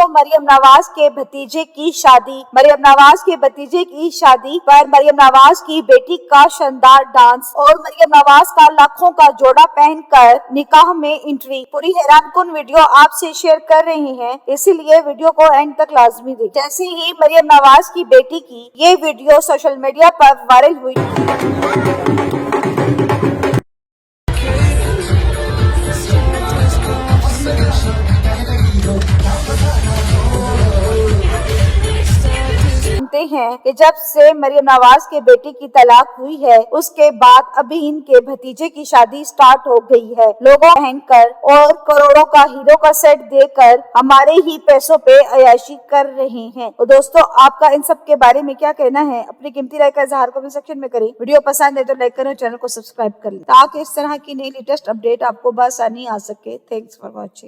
मरियम नवाज के भतीजे की शादी पर मरियम नवाज की बेटी का शानदार डांस और मरियम नवाज का लाखों का जोड़ा पहनकर निकाह में एंट्री। पूरी हैरानकुन वीडियो आपसे शेयर कर रहे हैं, इसीलिए वीडियो को एंड तक लाजमी देखें। जैसे ही मरियम नवाज की बेटी की ये वीडियो सोशल मीडिया पर वायरल हुई, हैं कि जब से मरियम नवाज के बेटे की तलाक हुई है उसके बाद अभी इनके भतीजे की शादी स्टार्ट हो गई है। लोगों पहनकर और करोड़ों का हीरो का सेट देकर हमारे ही पैसों पे अयाशी कर रहे हैं। तो दोस्तों, आपका इन सब के बारे में क्या कहना है? अपनी कीमती राय का इजहार कमेंट सेक्शन में करें। वीडियो पसंद है तो लाइक करें, चैनल को सब्सक्राइब कर लें ताकि इस तरह की नई लेटेस्ट अपडेट आपको बआसानी आ सके। Thanks for watching.